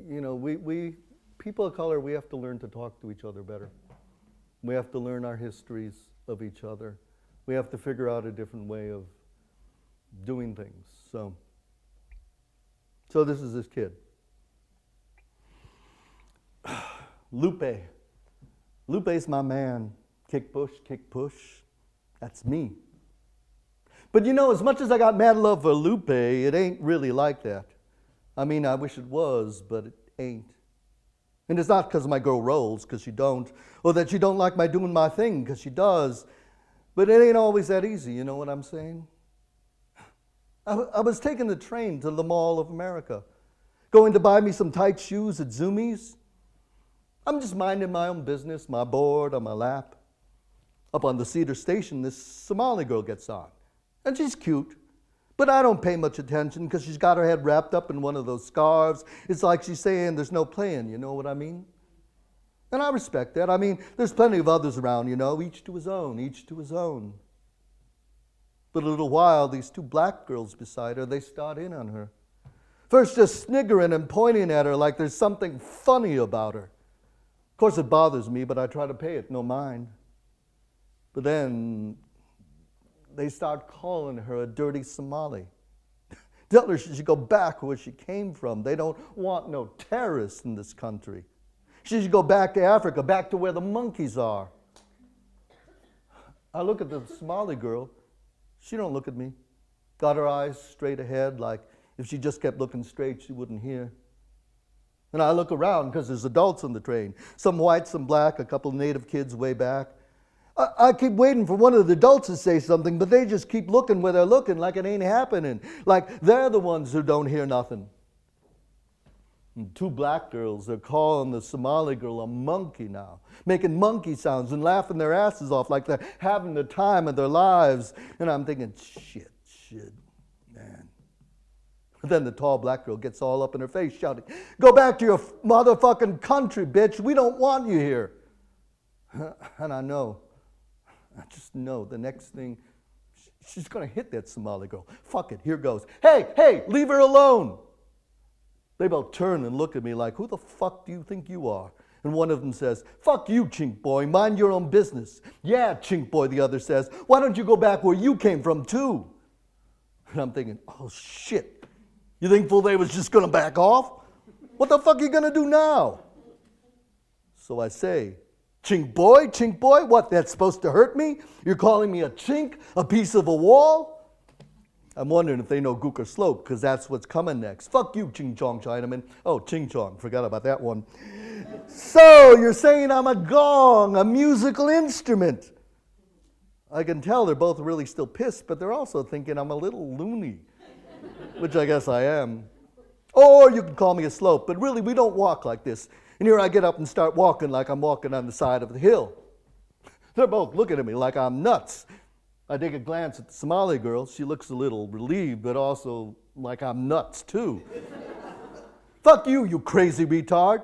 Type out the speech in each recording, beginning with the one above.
we people of color, we have to learn to talk to each other better. We have to learn our histories of each other. We have to figure out a different way of doing things. So this is this kid. Lupe. Lupe's my man. Kick, push. That's me. But as much as I got mad love for Lupe, it ain't really like that. I mean, I wish it was, but it ain't. And it's not because my girl rolls, because she don't, or that she don't like my doing my thing, because she does. But it ain't always that easy, you know what I'm saying? I was taking the train to the Mall of America, going to buy me some tight shoes at Zoomies. I'm just minding my own business, my board on my lap. Up on the Cedar Station, this Somali girl gets on. And she's cute, but I don't pay much attention because she's got her head wrapped up in one of those scarves. It's like she's saying there's no playing, you know what I mean? And I respect that. I mean, there's plenty of others around, each to his own, each to his own. But a little while, these two black girls beside her, they start in on her. First just sniggering and pointing at her like there's something funny about her. Of course it bothers me, but I try to pay it no mind. But then they start calling her a dirty Somali. Tell her she should go back where she came from. They don't want no terrorists in this country. She should go back to Africa, back to where the monkeys are. I look at the Somali girl. She don't look at me. Got her eyes straight ahead, like if she just kept looking straight, she wouldn't hear. And I look around because there's adults on the train. Some white, some black, a couple native kids way back. I keep waiting for one of the adults to say something, but they just keep looking where they're looking like it ain't happening. Like they're the ones who don't hear nothing. And two black girls are calling the Somali girl a monkey now, making monkey sounds and laughing their asses off like they're having the time of their lives. And I'm thinking, shit, man. But then the tall black girl gets all up in her face shouting, "Go back to your motherfucking country, bitch. We don't want you here." And I just know the next thing, she's going to hit that Somali girl. Fuck it, here goes. Hey, leave her alone. They both turn and look at me like, who the fuck do you think you are? And one of them says, "Fuck you, chink boy, mind your own business." "Yeah, chink boy," the other says, "why don't you go back where you came from too?" And I'm thinking, oh shit, you think Full was just going to back off? What the fuck are you going to do now? So I say, chink boy, what, that's supposed to hurt me? You're calling me a chink, a piece of a wall? I'm wondering if they know Gooker Slope, because that's what's coming next. Fuck you, Ching Chong Chinaman. Oh, Ching Chong, forgot about that one. So, you're saying I'm a gong, a musical instrument. I can tell they're both really still pissed, but they're also thinking I'm a little loony, which I guess I am. Or you can call me a slope, but really we don't walk like this. And here I get up and start walking like I'm walking on the side of the hill. They're both looking at me like I'm nuts. I take a glance at the Somali girl. She looks a little relieved, but also like I'm nuts too. Fuck you, you crazy retard.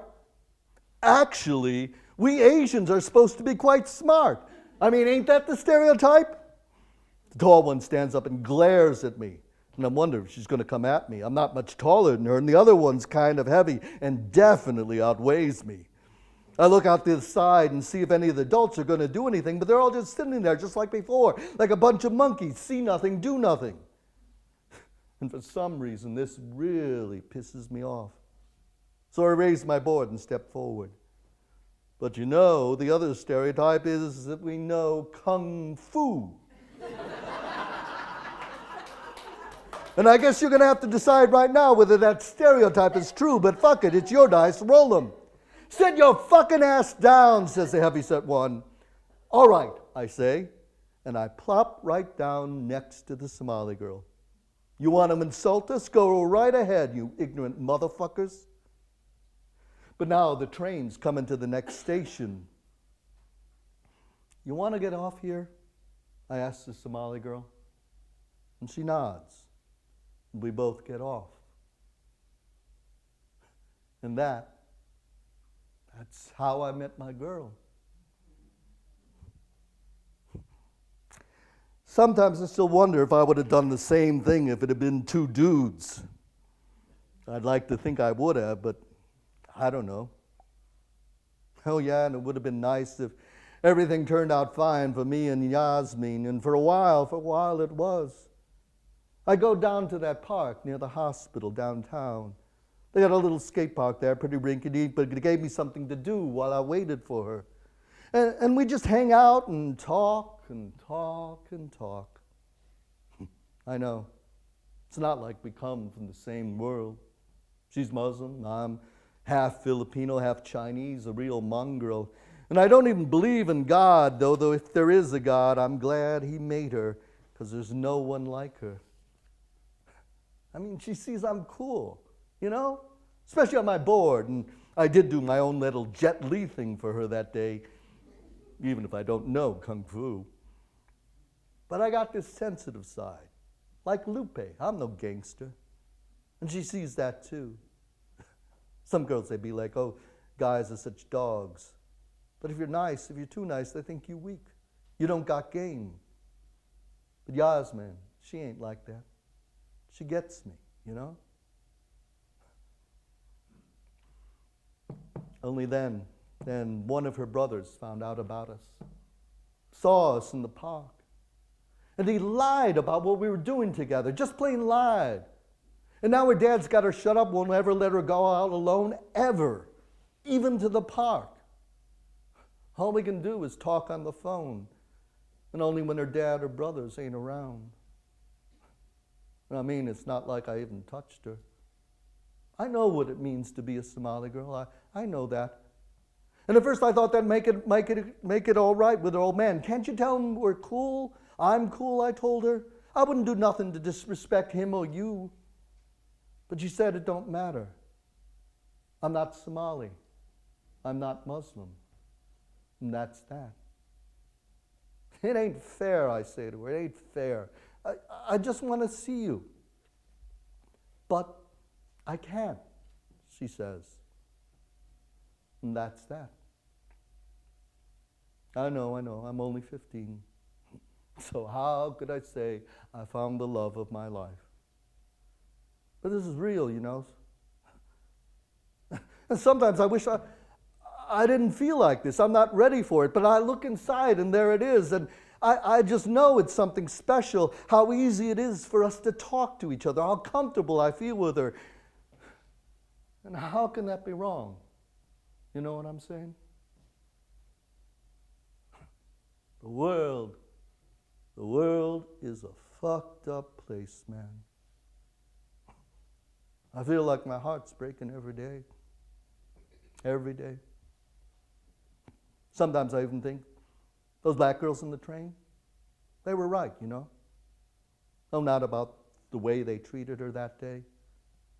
Actually, we Asians are supposed to be quite smart. I mean, ain't that the stereotype? The tall one stands up and glares at me. And I'm wondering if she's going to come at me. I'm not much taller than her, and the other one's kind of heavy and definitely outweighs me. I look out to the side and see if any of the adults are going to do anything, but they're all just sitting there just like before, like a bunch of monkeys, see nothing, do nothing. And for some reason, this really pisses me off. So I raise my board and step forward. But the other stereotype is that we know Kung Fu. And I guess you're going to have to decide right now whether that stereotype is true, but fuck it, it's your dice, roll them. "Sit your fucking ass down," says the heavyset one. "All right," I say, and I plop right down next to the Somali girl. "You want to insult us? Go right ahead, you ignorant motherfuckers." But now the train's coming to the next station. "You want to get off here?" I ask the Somali girl. And she nods. We both get off. And that's how I met my girl. Sometimes I still wonder if I would have done the same thing if it had been two dudes. I'd like to think I would have, but I don't know. Oh yeah, and it would have been nice if everything turned out fine for me and Yasmin, and for a while it was. I go down to that park near the hospital downtown. They got a little skate park there, pretty rinky-dink, but it gave me something to do while I waited for her. And we just hang out and talk and talk and talk. I know, it's not like we come from the same world. She's Muslim, I'm half Filipino, half Chinese, a real mongrel. And I don't even believe in God, though if there is a God, I'm glad he made her, because there's no one like her. I mean, she sees I'm cool, you know? Especially on my board. And I did do my own little Jet Li thing for her that day, even if I don't know Kung Fu. But I got this sensitive side, like Lupe. I'm no gangster. And she sees that too. Some girls, they'd be like, oh, guys are such dogs. But if you're nice, if you're too nice, they think you weak. You don't got game. But Yasmin, she ain't like that. She gets me, you know? Only then one of her brothers found out about us, saw us in the park. And he lied about what we were doing together, just plain lied. And now her dad's got her shut up, won't ever let her go out alone, ever, even to the park. All we can do is talk on the phone, and only when her dad or brothers ain't around. I mean, it's not like I even touched her. I know what it means to be a Somali girl. I know that. And at first I thought that'd make it all right with her old man. Can't you tell him we're cool? I'm cool, I told her. I wouldn't do nothing to disrespect him or you. But she said it don't matter. I'm not Somali. I'm not Muslim. And that's that. It ain't fair, I say to her. It ain't fair. I just want to see you. But I can't, she says. And that's that. I know, I'm only 15. So how could I say I found the love of my life? But this is real, you know. And sometimes I wish I didn't feel like this. I'm not ready for it. But I look inside and there it is. And I just know it's something special, how easy it is for us to talk to each other, how comfortable I feel with her. And how can that be wrong? You know what I'm saying? The world is a fucked up place, man. I feel like my heart's breaking every day. Every day. Sometimes I even think, those black girls in the train, they were right, you know? No, not about the way they treated her that day.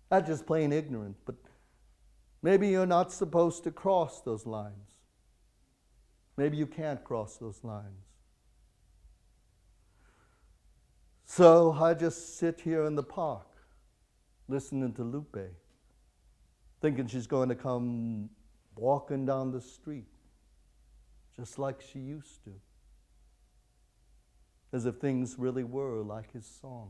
That's just plain ignorant, but maybe you're not supposed to cross those lines. Maybe you can't cross those lines. So I just sit here in the park, listening to Lupe, thinking she's going to come walking down the street, just like she used to, as if things really were like his song.